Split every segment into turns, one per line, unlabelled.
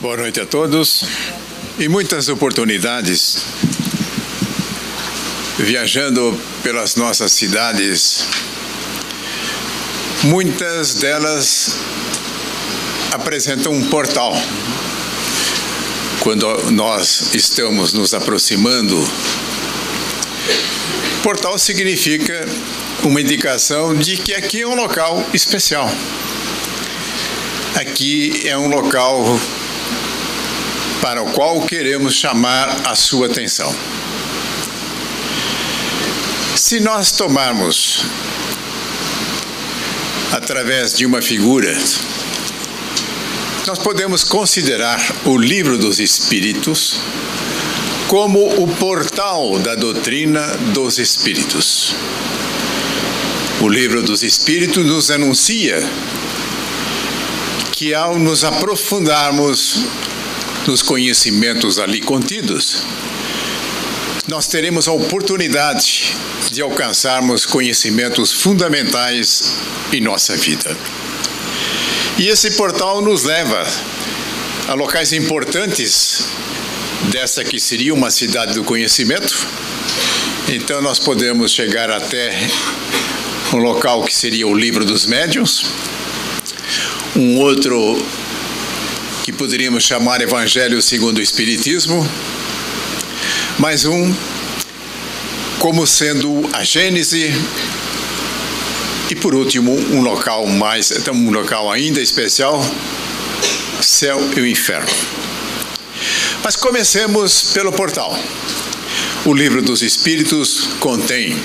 Boa noite a todos. Em muitas oportunidades, viajando pelas nossas cidades, muitas delas apresentam um portal. Quando nós estamos nos aproximando, portal significa uma indicação de que aqui é um local especial. Aqui é um local para o qual queremos chamar a sua atenção. Se nós tomarmos, através de uma figura, nós podemos considerar o Livro dos Espíritos como o portal da doutrina dos Espíritos. O Livro dos Espíritos nos anuncia que, ao nos aprofundarmos nos conhecimentos ali contidos, nós teremos a oportunidade de alcançarmos conhecimentos fundamentais em nossa vida. E esse portal nos leva a locais importantes dessa que seria uma cidade do conhecimento. Então nós podemos chegar até um local que seria o Livro dos Médiuns, um outro que poderíamos chamar Evangelho segundo o Espiritismo, mais um como sendo a Gênese, e por último um local ainda especial, Céu e o Inferno. Mas comecemos pelo portal. O Livro dos Espíritos contém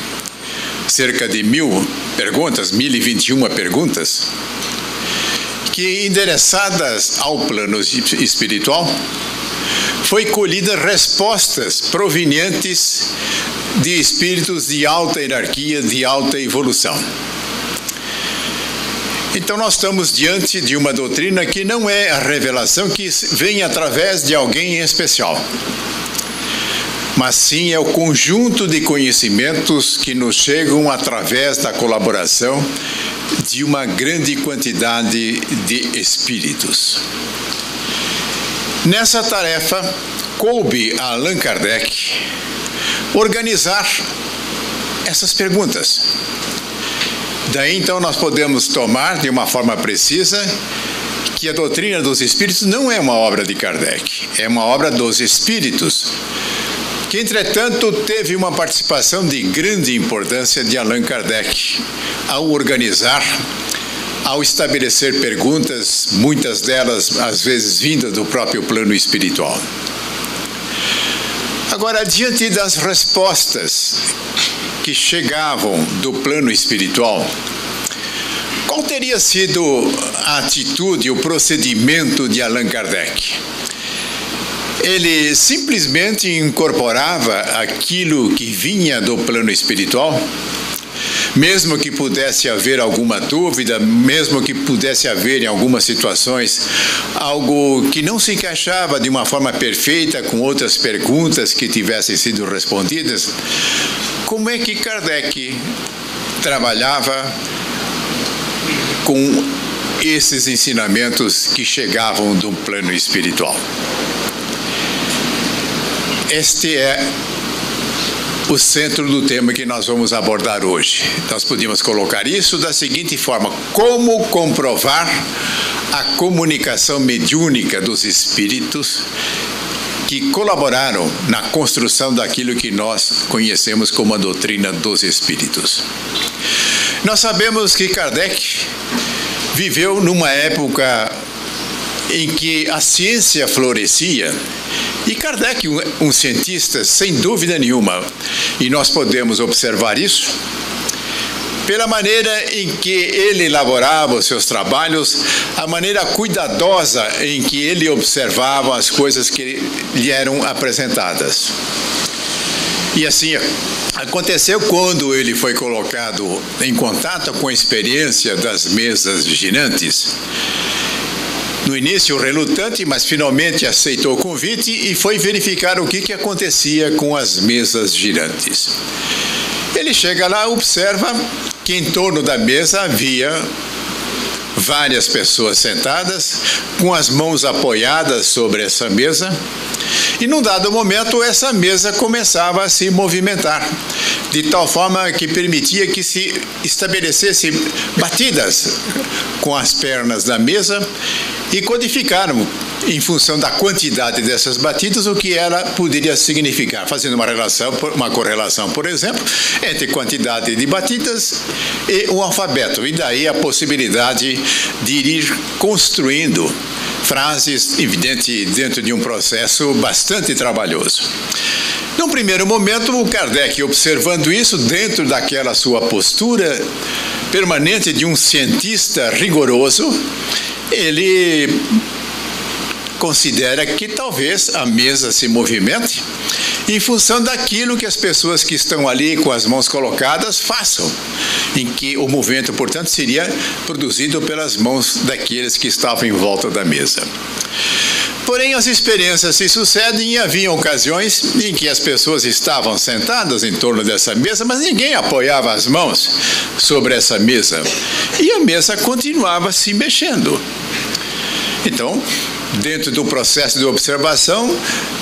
cerca de 1021 perguntas, que, endereçadas ao plano espiritual, foi colhida respostas provenientes de espíritos de alta hierarquia, de alta evolução. Então nós estamos diante de uma doutrina que não é a revelação que vem através de alguém especial, mas sim é o conjunto de conhecimentos que nos chegam através da colaboração de uma grande quantidade de espíritos. Nessa tarefa, coube a Allan Kardec organizar essas perguntas. Daí, então, nós podemos tomar de uma forma precisa que a doutrina dos espíritos não é uma obra de Kardec, é uma obra dos espíritos, que, entretanto, teve uma participação de grande importância de Allan Kardec ao organizar, ao estabelecer perguntas, muitas delas, às vezes, vindas do próprio plano espiritual. Agora, diante das respostas que chegavam do plano espiritual, qual teria sido a atitude, o procedimento de Allan Kardec? Ele simplesmente incorporava aquilo que vinha do plano espiritual, mesmo que pudesse haver alguma dúvida, mesmo que pudesse haver em algumas situações algo que não se encaixava de uma forma perfeita com outras perguntas que tivessem sido respondidas. Como é que Kardec trabalhava com esses ensinamentos que chegavam do plano espiritual? Este é o centro do tema que nós vamos abordar hoje. Nós podíamos colocar isso da seguinte forma: como comprovar a comunicação mediúnica dos espíritos que colaboraram na construção daquilo que nós conhecemos como a doutrina dos espíritos. Nós sabemos que Kardec viveu numa época em que a ciência florescia, e Kardec, um cientista, sem dúvida nenhuma, e nós podemos observar isso pela maneira em que ele elaborava os seus trabalhos, a maneira cuidadosa em que ele observava as coisas que lhe eram apresentadas. E assim aconteceu quando ele foi colocado em contato com a experiência das mesas vigilantes. No início relutante, mas finalmente aceitou o convite e foi verificar o que acontecia com as mesas girantes. Ele chega lá, observa que em torno da mesa havia várias pessoas sentadas, com as mãos apoiadas sobre essa mesa, e num dado momento essa mesa começava a se movimentar, de tal forma que permitia que se estabelecesse batidas com as pernas da mesa e codificaram, em função da quantidade dessas batidas, o que ela poderia significar, fazendo uma correlação, por exemplo, entre quantidade de batidas e o alfabeto, e daí a possibilidade de ir construindo frases, evidente, dentro de um processo bastante trabalhoso. Num primeiro momento, o Kardec, observando isso dentro daquela sua postura permanente de um cientista rigoroso, ele considera que talvez a mesa se movimente em função daquilo que as pessoas que estão ali com as mãos colocadas façam, em que o movimento, portanto, seria produzido pelas mãos daqueles que estavam em volta da mesa. Porém, as experiências se sucedem e havia ocasiões em que as pessoas estavam sentadas em torno dessa mesa, mas ninguém apoiava as mãos sobre essa mesa, e a mesa continuava se mexendo. Então, dentro do processo de observação,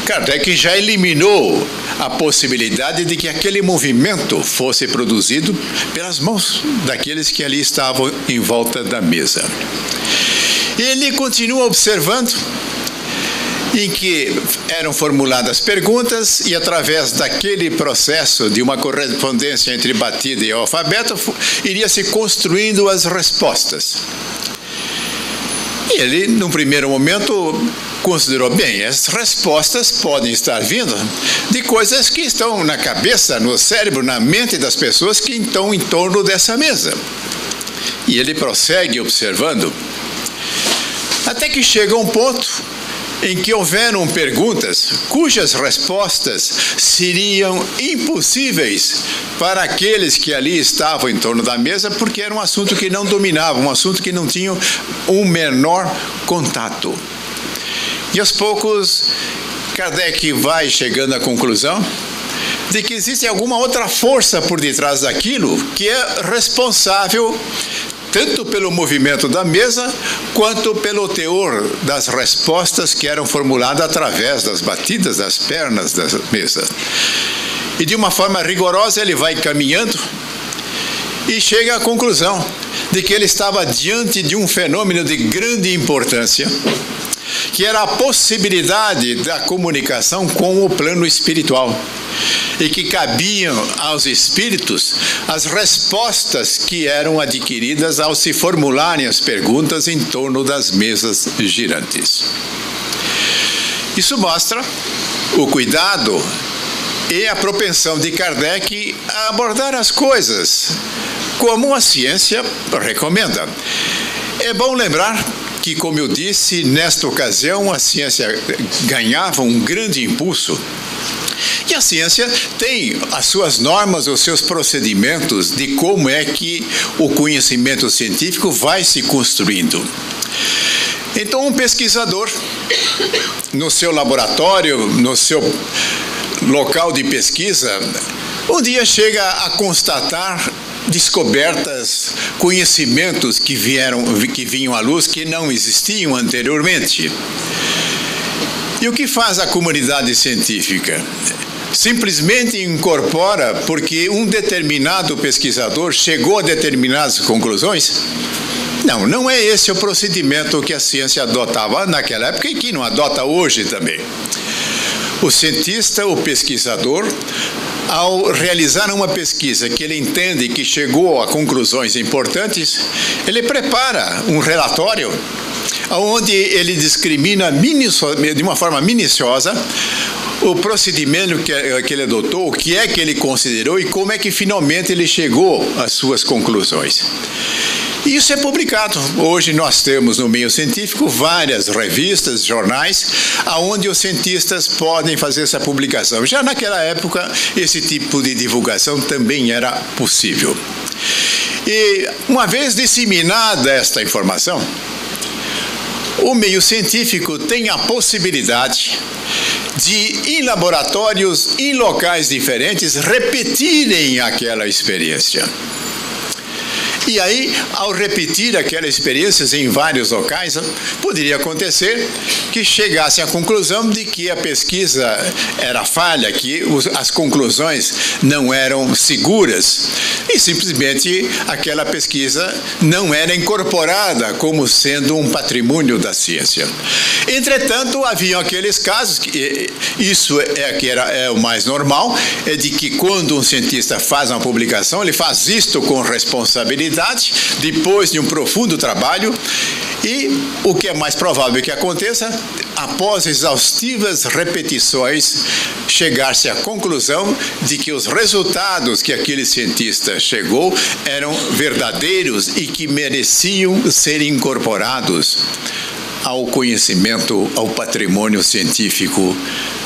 Kardec já eliminou a possibilidade de que aquele movimento fosse produzido pelas mãos daqueles que ali estavam em volta da mesa. Ele continua observando, em que eram formuladas perguntas e, através daquele processo de uma correspondência entre batida e alfabeto, iria se construindo as respostas. E ele, num primeiro momento, considerou, bem, as respostas podem estar vindo de coisas que estão na cabeça, no cérebro, na mente das pessoas que estão em torno dessa mesa. E ele prossegue observando, até que chega um ponto em que houveram perguntas cujas respostas seriam impossíveis para aqueles que ali estavam em torno da mesa, porque era um assunto que não dominavam, um assunto que não tinham um menor contato. E aos poucos, Kardec vai chegando à conclusão de que existe alguma outra força por detrás daquilo que é responsável tanto pelo movimento da mesa, quanto pelo teor das respostas que eram formuladas através das batidas das pernas da mesa. E de uma forma rigorosa ele vai caminhando e chega à conclusão de que ele estava diante de um fenômeno de grande importância, que era a possibilidade da comunicação com o plano espiritual, e que cabiam aos espíritos as respostas que eram adquiridas ao se formularem as perguntas em torno das mesas girantes. Isso mostra o cuidado e a propensão de Kardec a abordar as coisas como a ciência recomenda. É bom lembrar que, como eu disse, nesta ocasião a ciência ganhava um grande impulso. E a ciência tem as suas normas, os seus procedimentos de como é que o conhecimento científico vai se construindo. Então, um pesquisador, no seu laboratório, no seu local de pesquisa, um dia chega a constatar descobertas, conhecimentos que vinham à luz que não existiam anteriormente. E o que faz a comunidade científica? Simplesmente incorpora porque um determinado pesquisador chegou a determinadas conclusões? Não, não é esse o procedimento que a ciência adotava naquela época e que não adota hoje também. O cientista, o pesquisador, ao realizar uma pesquisa que ele entende que chegou a conclusões importantes, ele prepara um relatório onde ele discrimina de uma forma minuciosa o procedimento que ele adotou, o que é que ele considerou e como é que finalmente ele chegou às suas conclusões. Isso é publicado. Hoje nós temos no meio científico várias revistas, jornais, onde os cientistas podem fazer essa publicação. Já naquela época, esse tipo de divulgação também era possível. E uma vez disseminada esta informação, o meio científico tem a possibilidade de, em laboratórios, em locais diferentes, repetirem aquela experiência. E aí, ao repetir aquelas experiências em vários locais, poderia acontecer que chegasse à conclusão de que a pesquisa era falha, que as conclusões não eram seguras e simplesmente aquela pesquisa não era incorporada como sendo um patrimônio da ciência. Entretanto, haviam aqueles casos, que isso é o mais normal, é de que quando um cientista faz uma publicação, ele faz isto com responsabilidade, depois de um profundo trabalho, e o que é mais provável que aconteça, após exaustivas repetições, chegar-se à conclusão de que os resultados que aquele cientista chegou eram verdadeiros e que mereciam ser incorporados ao conhecimento, ao patrimônio científico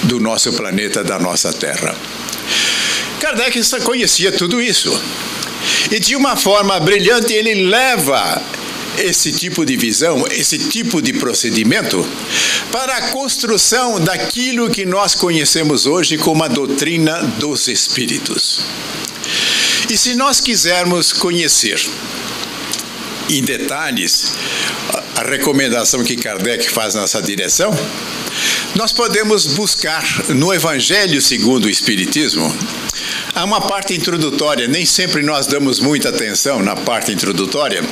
do nosso planeta, da nossa Terra. Kardec conhecia tudo isso. E de uma forma brilhante ele leva esse tipo de visão, esse tipo de procedimento para a construção daquilo que nós conhecemos hoje como a doutrina dos espíritos. E se nós quisermos conhecer em detalhes a recomendação que Kardec faz nessa direção, nós podemos buscar no Evangelho segundo o Espiritismo. Há uma parte introdutória, nem sempre nós damos muita atenção na parte introdutória.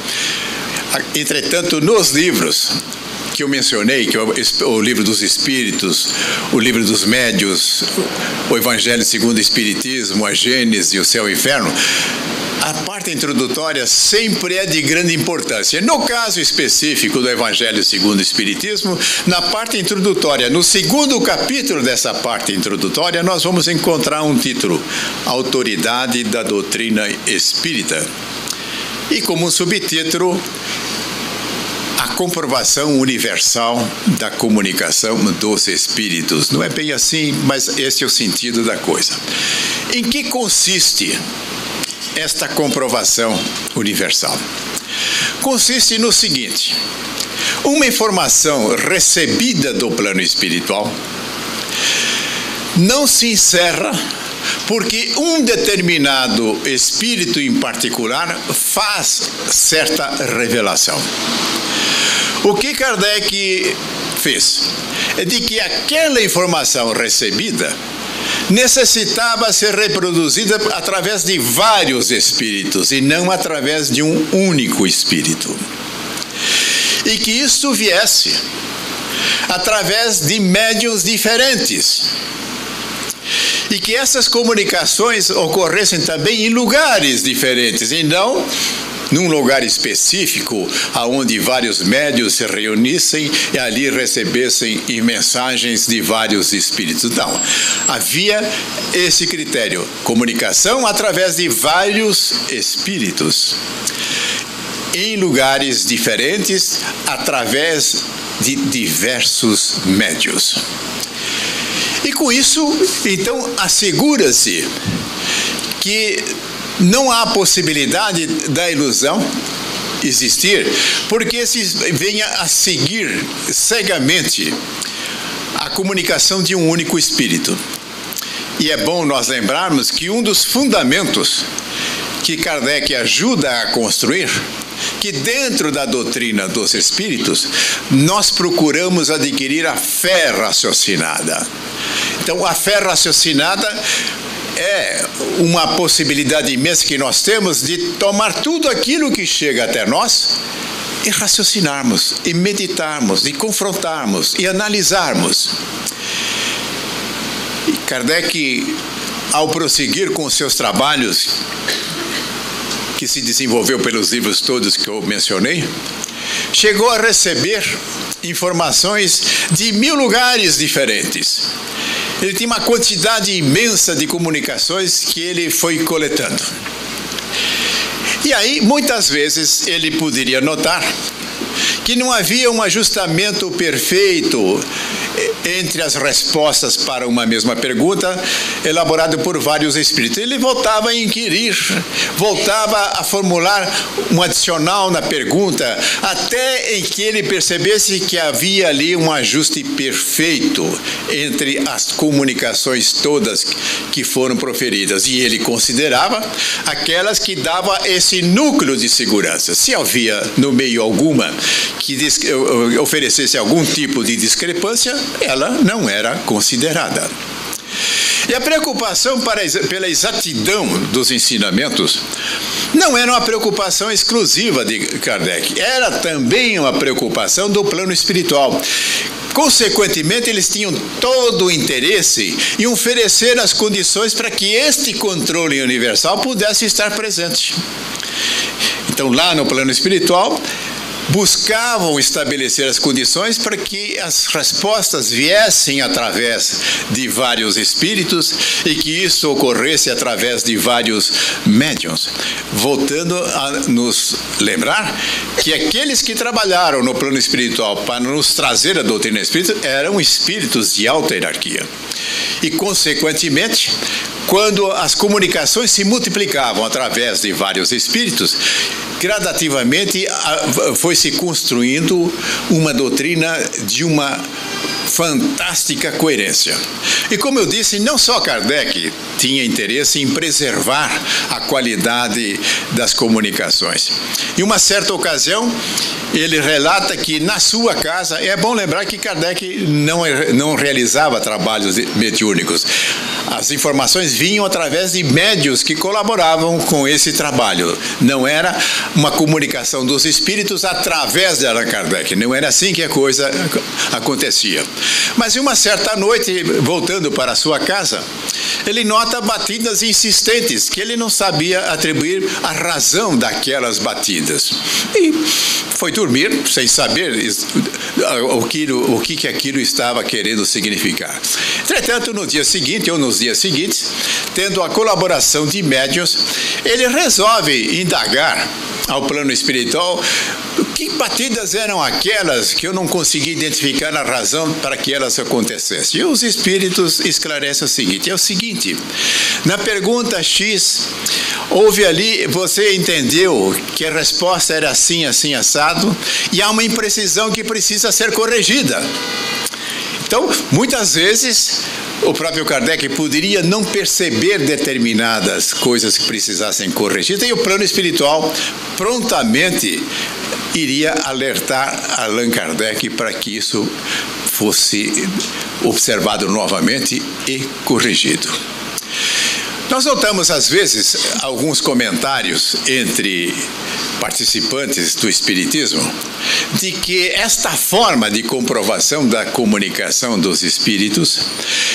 Entretanto, nos livros que eu mencionei, que é o livro dos Espíritos, o livro dos Médios, o Evangelho segundo o Espiritismo, a Gênese e o Céu e o Inferno, a parte introdutória sempre é de grande importância. No caso específico do Evangelho segundo o Espiritismo, na parte introdutória, no segundo capítulo dessa parte introdutória, nós vamos encontrar um título: Autoridade da Doutrina Espírita. E como um subtítulo, a comprovação universal da comunicação dos espíritos. Não é bem assim, mas esse é o sentido da coisa. Em que consiste esta comprovação universal? Consiste no seguinte: uma informação recebida do plano espiritual não se encerra porque um determinado espírito em particular faz certa revelação. O que Kardec fez é de que aquela informação recebida necessitava ser reproduzida através de vários espíritos e não através de um único espírito. E que isso viesse através de médiuns diferentes. E que essas comunicações ocorressem também em lugares diferentes e não num lugar específico, aonde vários médiuns se reunissem e ali recebessem mensagens de vários espíritos. Não, havia esse critério: comunicação através de vários espíritos, em lugares diferentes, através de diversos médiuns. E com isso, então, assegura-se que não há possibilidade da ilusão existir, porque se venha a seguir cegamente a comunicação de um único espírito. E é bom nós lembrarmos que um dos fundamentos que Kardec ajuda a construir, que dentro da doutrina dos espíritos, nós procuramos adquirir a fé raciocinada. Então, a fé raciocinada é uma possibilidade imensa que nós temos de tomar tudo aquilo que chega até nós e raciocinarmos, e meditarmos, e confrontarmos, e analisarmos. E Kardec, ao prosseguir com os seus trabalhos, que se desenvolveu pelos livros todos que eu mencionei, chegou a receber informações de 1000 lugares diferentes. Ele tinha uma quantidade imensa de comunicações que ele foi coletando. E aí, muitas vezes, ele poderia notar que não havia um ajustamento perfeito entre as respostas para uma mesma pergunta, elaborado por vários espíritos. Ele voltava a inquirir, voltava a formular um adicional na pergunta, até em que ele percebesse que havia ali um ajuste perfeito entre as comunicações todas que foram proferidas. E ele considerava aquelas que davam esse núcleo de segurança. Se havia no meio alguma que oferecesse algum tipo de discrepância, ela não era considerada. E a preocupação pela exatidão dos ensinamentos não era uma preocupação exclusiva de Kardec, era também uma preocupação do plano espiritual. Consequentemente, eles tinham todo o interesse em oferecer as condições para que este controle universal pudesse estar presente. Então, lá no plano espiritual, buscavam estabelecer as condições para que as respostas viessem através de vários espíritos e que isso ocorresse através de vários médiuns. Voltando a nos lembrar que aqueles que trabalharam no plano espiritual para nos trazer a doutrina espírita eram espíritos de alta hierarquia. E, consequentemente, quando as comunicações se multiplicavam através de vários espíritos, gradativamente foi se construindo uma doutrina de uma fantástica coerência. E como eu disse, não só Kardec tinha interesse em preservar a qualidade das comunicações. Em uma certa ocasião, ele relata que na sua casa, é bom lembrar que Kardec não realizava trabalhos mediúnicos. As informações vinham através de médiuns que colaboravam com esse trabalho. Não era uma comunicação dos espíritos através de Allan Kardec. Não era assim que a coisa acontecia. Mas em uma certa noite, voltando para a sua casa, ele nota batidas insistentes, que ele não sabia atribuir a razão daquelas batidas. E foi dormir sem saber o que aquilo estava querendo significar. Entretanto, no dia seguinte, ou nos dias seguintes, tendo a colaboração de médiuns, ele resolve indagar ao plano espiritual que batidas eram aquelas que eu não consegui identificar a razão para que elas acontecessem. E os espíritos esclarecem o seguinte, na pergunta X, houve ali, você entendeu que a resposta era assim, assim, assado, e há uma imprecisão que precisa ser corrigida. Então, muitas vezes, o próprio Kardec poderia não perceber determinadas coisas que precisassem corrigidas, e o plano espiritual prontamente iria alertar Allan Kardec para que isso fosse observado novamente e corrigido. Nós notamos, às vezes, alguns comentários entre participantes do Espiritismo de que esta forma de comprovação da comunicação dos espíritos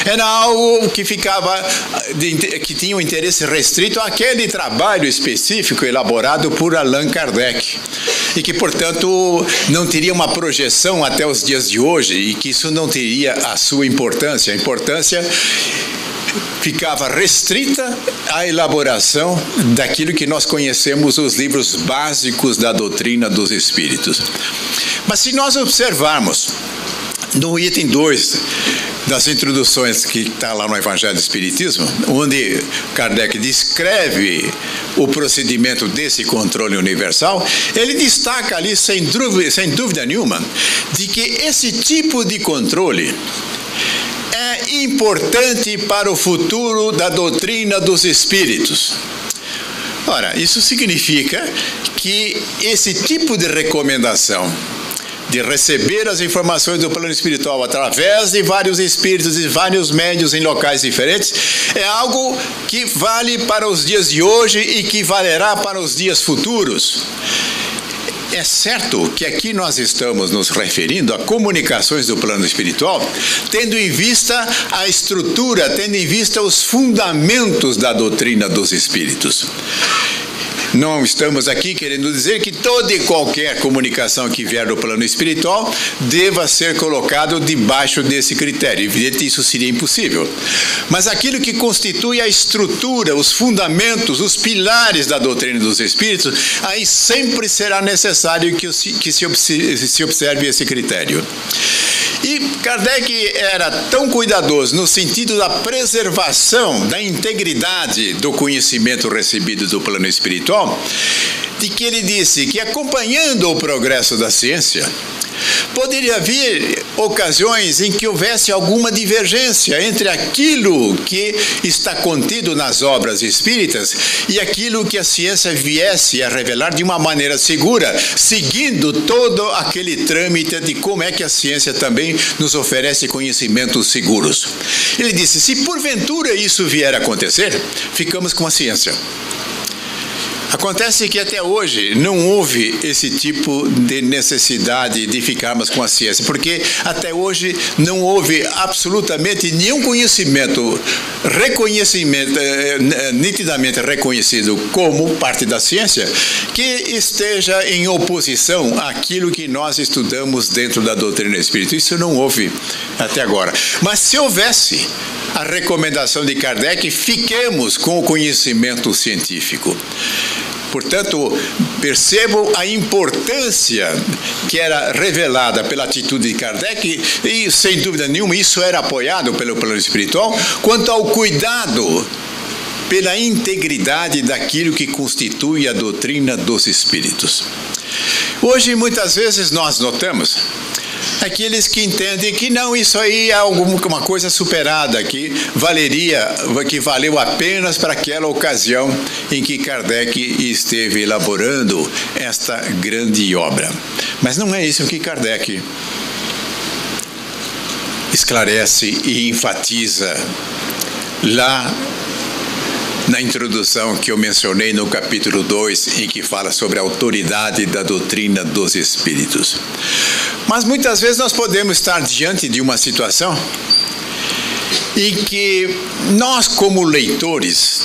era algo que que tinha um interesse restrito àquele trabalho específico elaborado por Allan Kardec e que, portanto, não teria uma projeção até os dias de hoje e que isso não teria a sua importância. A importância ficava restrita à elaboração daquilo que nós conhecemos os livros básicos da doutrina dos espíritos. Mas se nós observarmos no item 2 das introduções que está lá no Evangelho do Espiritismo, onde Kardec descreve o procedimento desse controle universal, ele destaca ali, sem dúvida nenhuma, de que esse tipo de controle é importante para o futuro da doutrina dos espíritos. Ora, isso significa que esse tipo de recomendação de receber as informações do plano espiritual através de vários espíritos e vários médiuns em locais diferentes é algo que vale para os dias de hoje e que valerá para os dias futuros. É certo que aqui nós estamos nos referindo a comunicações do plano espiritual, tendo em vista a estrutura, tendo em vista os fundamentos da doutrina dos espíritos. Não estamos aqui querendo dizer que toda e qualquer comunicação que vier do plano espiritual deva ser colocado debaixo desse critério. Evidente, isso seria impossível. Mas aquilo que constitui a estrutura, os fundamentos, os pilares da doutrina dos espíritos, aí sempre será necessário que se observe esse critério. E Kardec era tão cuidadoso no sentido da preservação da integridade do conhecimento recebido do plano espiritual, de que ele disse que, acompanhando o progresso da ciência, poderia haver ocasiões em que houvesse alguma divergência entre aquilo que está contido nas obras espíritas e aquilo que a ciência viesse a revelar de uma maneira segura, seguindo todo aquele trâmite de como é que a ciência também nos oferece conhecimentos seguros. Ele disse, se porventura isso vier a acontecer, ficamos com a ciência. Acontece que até hoje não houve esse tipo de necessidade de ficarmos com a ciência, porque até hoje não houve absolutamente nenhum conhecimento, nitidamente reconhecido como parte da ciência, que esteja em oposição àquilo que nós estudamos dentro da doutrina espírita. Isso não houve até agora. Mas se houvesse a recomendação de Kardec, fiquemos com o conhecimento científico. Portanto, percebo a importância que era revelada pela atitude de Kardec e, sem dúvida nenhuma, isso era apoiado pelo plano espiritual, quanto ao cuidado pela integridade daquilo que constitui a doutrina dos espíritos. Hoje, muitas vezes, nós notamos aqueles que entendem que não, isso aí é alguma coisa superada, que valeu apenas para aquela ocasião em que Kardec esteve elaborando esta grande obra. Mas não é isso que Kardec esclarece e enfatiza lá na introdução que eu mencionei no capítulo 2, em que fala sobre a autoridade da doutrina dos espíritos. Mas muitas vezes nós podemos estar diante de uma situação em que nós, como leitores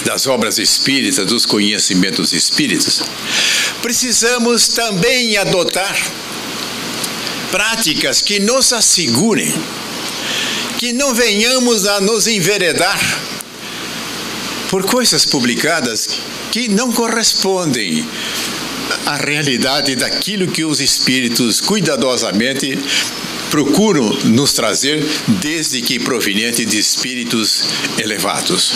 das obras espíritas, dos conhecimentos espíritas, precisamos também adotar práticas que nos assegurem que não venhamos a nos enveredar por coisas publicadas que não correspondem à realidade daquilo que os espíritos cuidadosamente procuram nos trazer, desde que proveniente de espíritos elevados.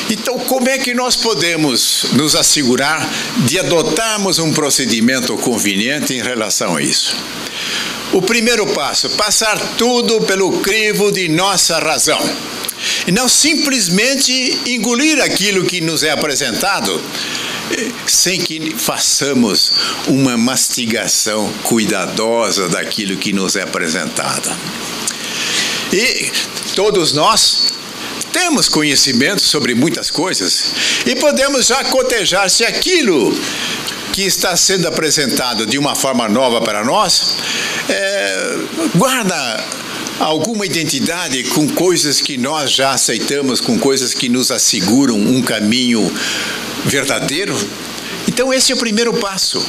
Então, como é que nós podemos nos assegurar de adotarmos um procedimento conveniente em relação a isso? O primeiro passo, passar tudo pelo crivo de nossa razão. E não simplesmente engolir aquilo que nos é apresentado, sem que façamos uma mastigação cuidadosa daquilo que nos é apresentado. E todos nós temos conhecimento sobre muitas coisas e podemos já cotejar se aquilo que está sendo apresentado de uma forma nova para nós guarda alguma identidade com coisas que nós já aceitamos, com coisas que nos asseguram um caminho verdadeiro. Então esse é o primeiro passo.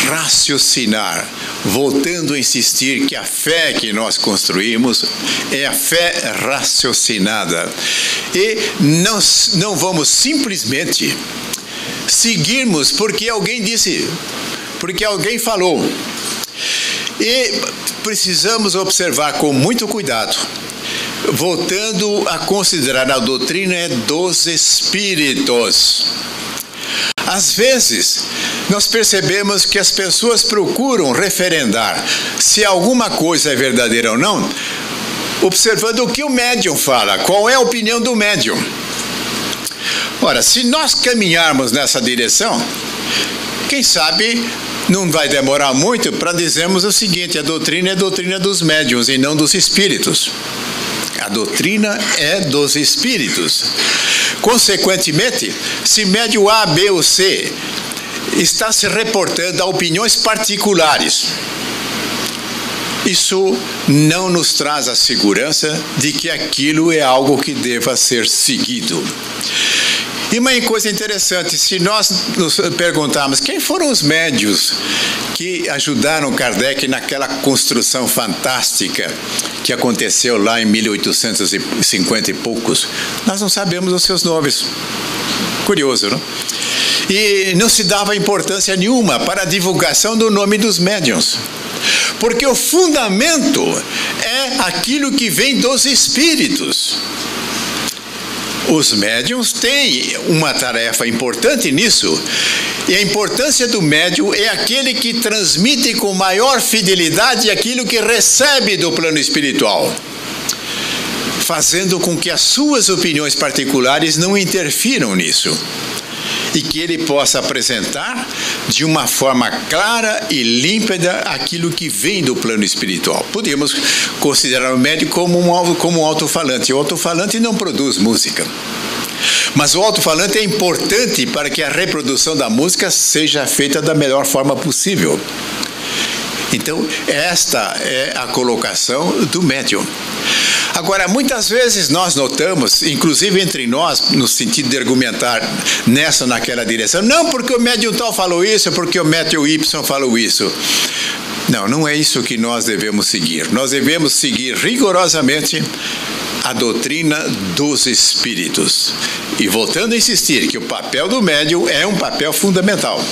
Raciocinar, voltando a insistir que a fé que nós construímos é a fé raciocinada. E não vamos simplesmente seguirmos porque alguém disse, porque alguém falou. E precisamos observar com muito cuidado, voltando a considerar a doutrina dos espíritos. Às vezes, nós percebemos que as pessoas procuram referendar se alguma coisa é verdadeira ou não, observando o que o médium fala, qual é a opinião do médium. Ora, se nós caminharmos nessa direção, quem sabe não vai demorar muito para dizermos o seguinte: a doutrina é a doutrina dos médiuns e não dos espíritos. A doutrina é dos espíritos. Consequentemente, se médium A, B ou C está se reportando a opiniões particulares, isso não nos traz a segurança de que aquilo é algo que deva ser seguido. E uma coisa interessante, se nós nos perguntarmos quem foram os médiuns que ajudaram Kardec naquela construção fantástica que aconteceu lá em 1850 e poucos, nós não sabemos os seus nomes. Curioso, não? E não se dava importância nenhuma para a divulgação do nome dos médiuns. porque o fundamento é aquilo que vem dos espíritos. Os médiuns têm uma tarefa importante nisso, e a importância do médium é aquele que transmite com maior fidelidade aquilo que recebe do plano espiritual, fazendo com que as suas opiniões particulares não interfiram nisso, e que ele possa apresentar de uma forma clara e límpida aquilo que vem do plano espiritual. Podemos considerar o médium como um alto-falante. O alto-falante não produz música, mas o alto-falante é importante para que a reprodução da música seja feita da melhor forma possível. Então, esta é a colocação do médium. Agora, muitas vezes nós notamos, inclusive entre nós, no sentido de argumentar nessa ou naquela direção, não porque o médium tal falou isso, porque o médium Y falou isso. Não, não é isso que nós devemos seguir. Nós devemos seguir rigorosamente a doutrina dos espíritos. E voltando a insistir que o papel do médium é um papel fundamental.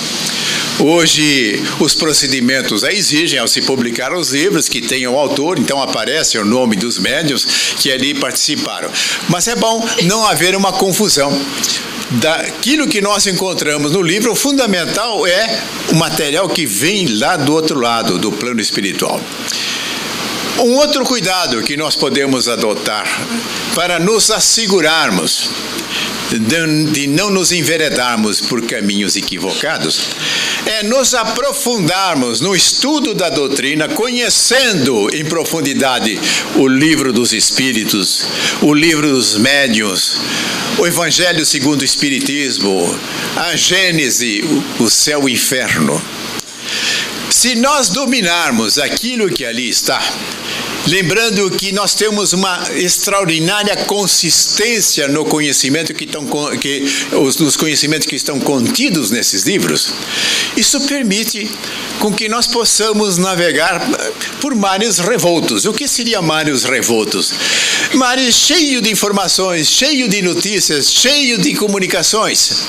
Hoje, os procedimentos exigem, ao se publicar os livros, que tenham autor, então aparece o nome dos médiuns que ali participaram. Mas é bom não haver uma confusão. Daquilo que nós encontramos no livro, o fundamental é o material que vem lá do outro lado, do plano espiritual. Um outro cuidado que nós podemos adotar para nos assegurarmos de não nos enveredarmos por caminhos equivocados é nos aprofundarmos no estudo da doutrina, conhecendo em profundidade o livro dos Espíritos, o livro dos Médiuns, o Evangelho segundo o Espiritismo, a Gênese, o céu e o inferno. Se nós dominarmos aquilo que ali está, lembrando que nós temos uma extraordinária consistência no conhecimento nos conhecimentos que estão contidos nesses livros, isso permite com que nós possamos navegar por mares revoltos. O que seria mares revoltos? Mares cheio de informações, cheio de notícias, cheio de comunicações,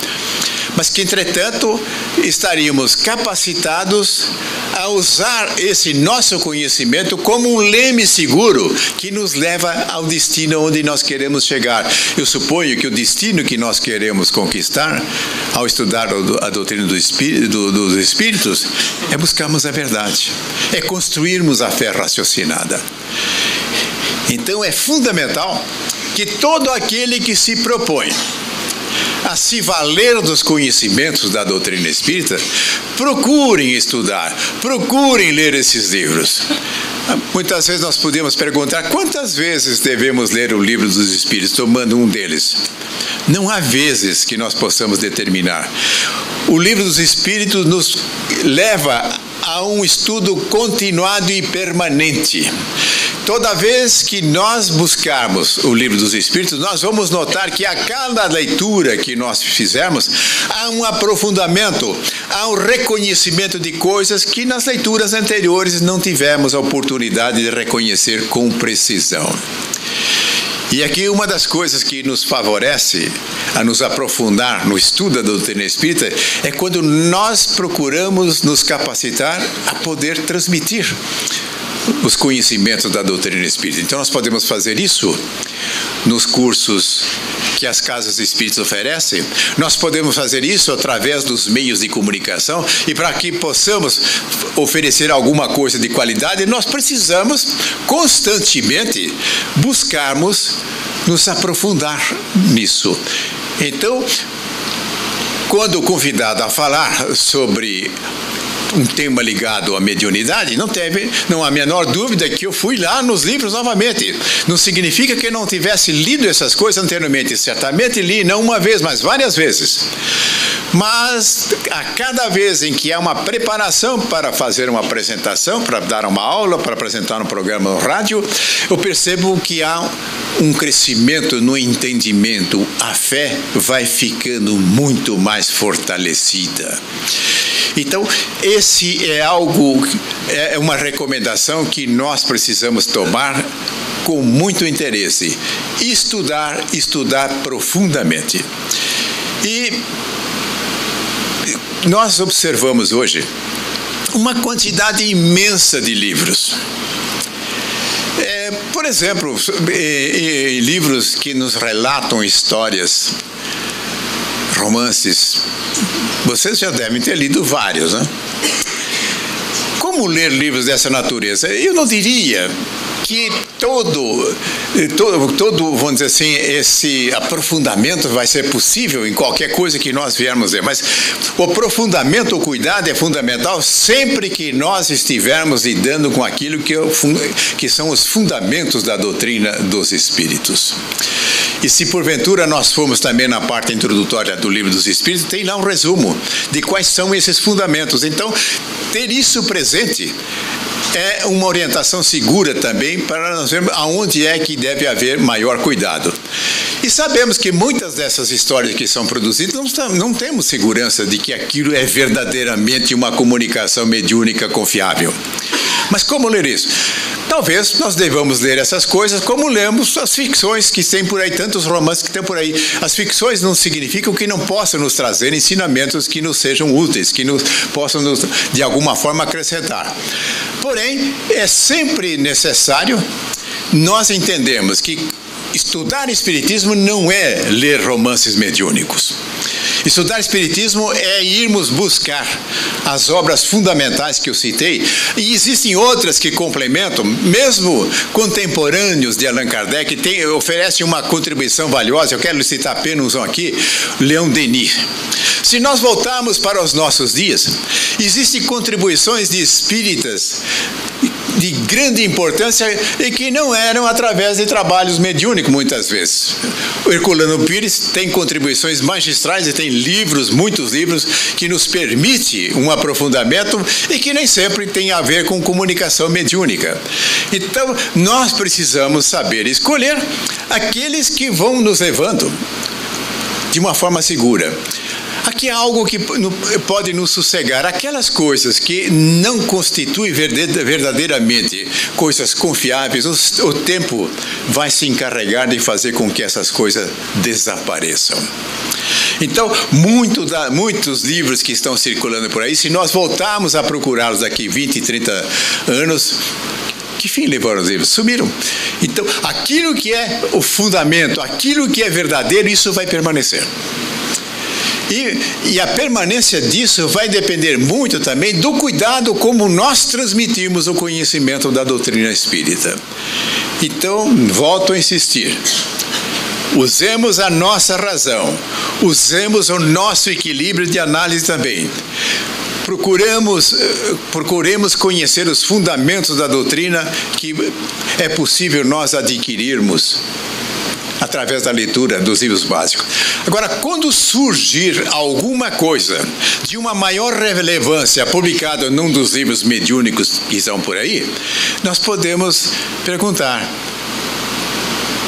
mas que, entretanto, estaríamos capacitados a usar esse nosso conhecimento como um leme seguro que nos leva ao destino onde nós queremos chegar. Eu suponho que o destino que nós queremos conquistar, ao estudar a doutrina dos Espíritos, é buscarmos a verdade, é construirmos a fé raciocinada. Então, é fundamental que todo aquele que se propõe a se valer dos conhecimentos da doutrina espírita, procurem estudar, procurem ler esses livros. Muitas vezes nós podemos perguntar quantas vezes devemos ler o livro dos Espíritos, tomando um deles. Não há vezes que nós possamos determinar. O livro dos Espíritos nos leva a um estudo continuado e permanente. Toda vez que nós buscarmos o livro dos Espíritos, nós vamos notar que a cada leitura que nós fizermos, há um aprofundamento, há um reconhecimento de coisas que nas leituras anteriores não tivemos a oportunidade de reconhecer com precisão. E aqui uma das coisas que nos favorece a nos aprofundar no estudo da doutrina espírita é quando nós procuramos nos capacitar a poder transmitir os conhecimentos da doutrina espírita. Então nós podemos fazer isso nos cursos que as casas espíritas oferecem, nós podemos fazer isso através dos meios de comunicação, e para que possamos oferecer alguma coisa de qualidade, nós precisamos constantemente buscarmos nos aprofundar nisso. Então, quando o convidado a falar sobre um tema ligado à mediunidade, não há a menor dúvida que eu fui lá nos livros novamente. Não significa que eu não tivesse lido essas coisas anteriormente. Certamente li, não uma vez, mas várias vezes. Mas a cada vez em que há uma preparação para fazer uma apresentação, para dar uma aula, para apresentar um programa no rádio, eu percebo que há um crescimento no entendimento. A fé vai ficando muito mais fortalecida. Então, esse é uma recomendação que nós precisamos tomar com muito interesse. Estudar profundamente. E nós observamos hoje uma quantidade imensa de livros. Por exemplo, livros que nos relatam histórias, romances. Vocês já devem ter lido vários, né? Como ler livros dessa natureza? Eu não diria que todo, vamos dizer assim, esse aprofundamento vai ser possível em qualquer coisa que nós viermos ver, mas o aprofundamento, o cuidado é fundamental sempre que nós estivermos lidando com aquilo que são os fundamentos da doutrina dos Espíritos. E se porventura nós formos também na parte introdutória do Livro dos Espíritos, tem lá um resumo de quais são esses fundamentos. Então, ter isso presente é uma orientação segura também para nós vermos aonde é que deve haver maior cuidado. E sabemos que muitas dessas histórias que são produzidas não temos segurança de que aquilo é verdadeiramente uma comunicação mediúnica confiável. Mas como ler isso? Talvez nós devamos ler essas coisas como lemos as ficções que tem por aí, tantos romances que tem por aí. As ficções não significam que não possam nos trazer ensinamentos que nos sejam úteis, que possam de alguma forma acrescentar. Porém, é sempre necessário nós entendermos que estudar Espiritismo não é ler romances mediúnicos. Estudar Espiritismo é irmos buscar as obras fundamentais que eu citei, e existem outras que complementam, mesmo contemporâneos de Allan Kardec, oferecem uma contribuição valiosa. Eu quero citar apenas um aqui, Leon Denis. Se nós voltarmos para os nossos dias, existem contribuições de espíritas de grande importância e que não eram através de trabalhos mediúnicos muitas vezes. O Herculano Pires tem contribuições magistrais e tem livros, muitos livros, que nos permite um aprofundamento e que nem sempre tem a ver com comunicação mediúnica. Então, nós precisamos saber escolher aqueles que vão nos levando de uma forma segura. Aqui há algo que pode nos sossegar. Aquelas coisas que não constituem verdadeiramente coisas confiáveis, o tempo vai se encarregar de fazer com que essas coisas desapareçam. Então, muitos livros que estão circulando por aí, se nós voltarmos a procurá-los daqui 20, 30 anos, que fim levaram os livros? Sumiram. Então, aquilo que é o fundamento, aquilo que é verdadeiro, isso vai permanecer. E a permanência disso vai depender muito também do cuidado como nós transmitimos o conhecimento da doutrina espírita. Então, volto a insistir. Usemos a nossa razão, usemos o nosso equilíbrio de análise também. Procuremos conhecer os fundamentos da doutrina que é possível nós adquirirmos através da leitura dos livros básicos. Agora, quando surgir alguma coisa de uma maior relevância publicada num dos livros mediúnicos que estão por aí, nós podemos perguntar: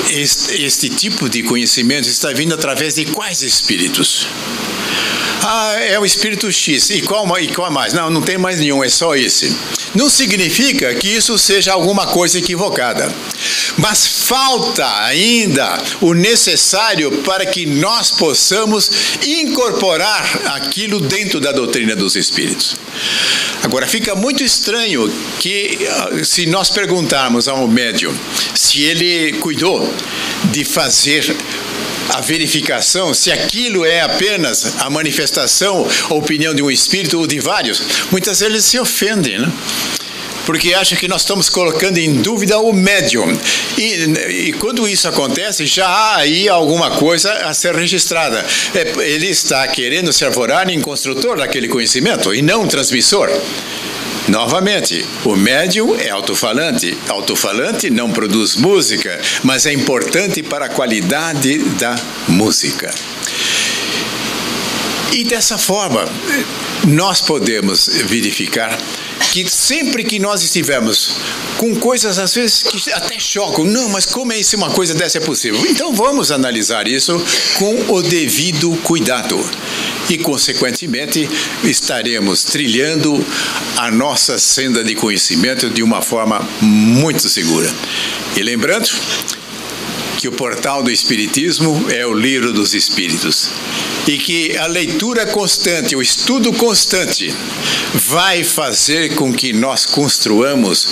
este tipo de conhecimento está vindo através de quais espíritos? Ah, é o espírito X. E qual mais? Não tem mais nenhum, é só esse. Não significa que isso seja alguma coisa equivocada. Mas falta ainda o necessário para que nós possamos incorporar aquilo dentro da doutrina dos espíritos. Agora, fica muito estranho que, se nós perguntarmos ao médium se ele cuidou de fazer a verificação, se aquilo é apenas a manifestação, a opinião de um espírito ou de vários, muitas vezes eles se ofendem, né? Porque acham que nós estamos colocando em dúvida o médium. E quando isso acontece, já há aí alguma coisa a ser registrada. Ele está querendo se arvorar em construtor daquele conhecimento e não transmissor. Novamente, o médium é alto-falante. Alto-falante não produz música, mas é importante para a qualidade da música. E dessa forma, nós podemos verificar que sempre que nós estivermos com coisas, às vezes, que até chocam, não, mas como é isso, uma coisa dessa é possível? Então vamos analisar isso com o devido cuidado. E, consequentemente, estaremos trilhando a nossa senda de conhecimento de uma forma muito segura. E lembrando que o portal do Espiritismo é o Livro dos Espíritos. e que a leitura constante, o estudo constante, vai fazer com que nós construamos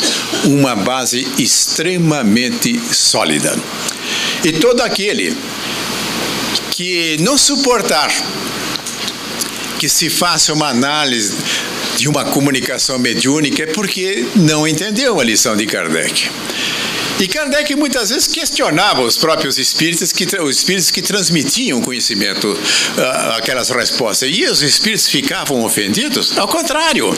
uma base extremamente sólida. E todo aquele que não suportar que se faça uma análise de uma comunicação mediúnica é porque não entendeu a lição de Kardec. E Kardec muitas vezes questionava os próprios espíritos que transmitiam conhecimento, aquelas respostas. E os espíritos ficavam ofendidos? Ao contrário,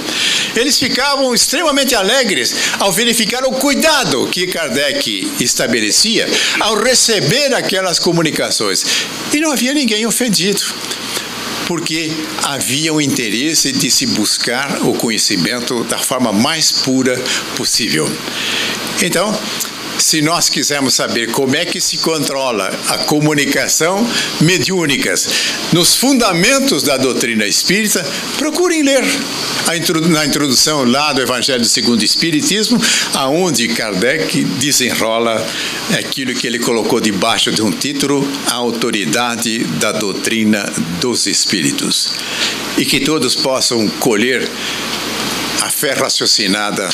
eles ficavam extremamente alegres ao verificar o cuidado que Kardec estabelecia ao receber aquelas comunicações. E não havia ninguém ofendido, porque havia o interesse de se buscar o conhecimento da forma mais pura possível. Então, se nós quisermos saber como é que se controla a comunicação mediúnica nos fundamentos da doutrina espírita, procurem ler na introdução lá do Evangelho segundo o Espiritismo, aonde Kardec desenrola aquilo que ele colocou debaixo de um título: a autoridade da doutrina dos espíritos. E que todos possam colher a fé raciocinada,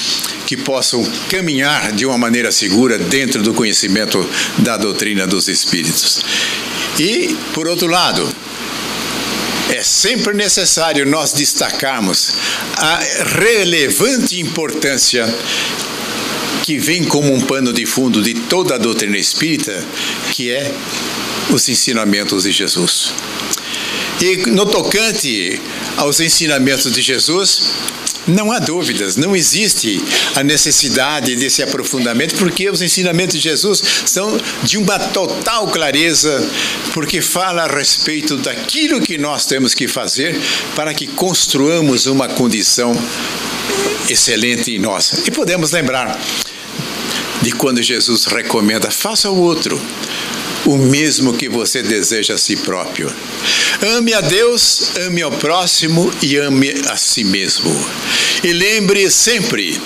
que possam caminhar de uma maneira segura dentro do conhecimento da doutrina dos espíritos. E, por outro lado, é sempre necessário nós destacarmos a relevante importância que vem como um pano de fundo de toda a doutrina espírita, que é os ensinamentos de Jesus. E no tocante aos ensinamentos de Jesus, não há dúvidas, não existe a necessidade desse aprofundamento, porque os ensinamentos de Jesus são de uma total clareza, porque fala a respeito daquilo que nós temos que fazer para que construamos uma condição excelente em nós. E podemos lembrar de quando Jesus recomenda: faça ao outro o mesmo que você deseja a si próprio. Ame a Deus, ame ao próximo e ame a si mesmo. E lembre sempre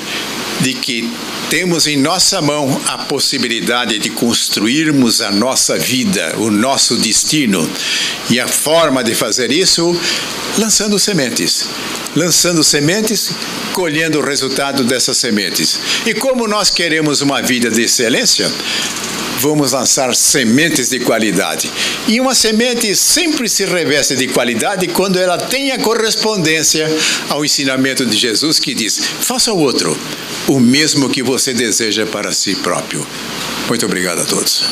de que temos em nossa mão a possibilidade de construirmos a nossa vida, o nosso destino. E a forma de fazer isso, lançando sementes. Lançando sementes, colhendo o resultado dessas sementes. E como nós queremos uma vida de excelência, vamos lançar sementes de qualidade. E uma semente sempre se reveste de qualidade quando ela tem a correspondência ao ensinamento de Jesus, que diz: faça ao outro o mesmo que você deseja para si próprio. Muito obrigado a todos.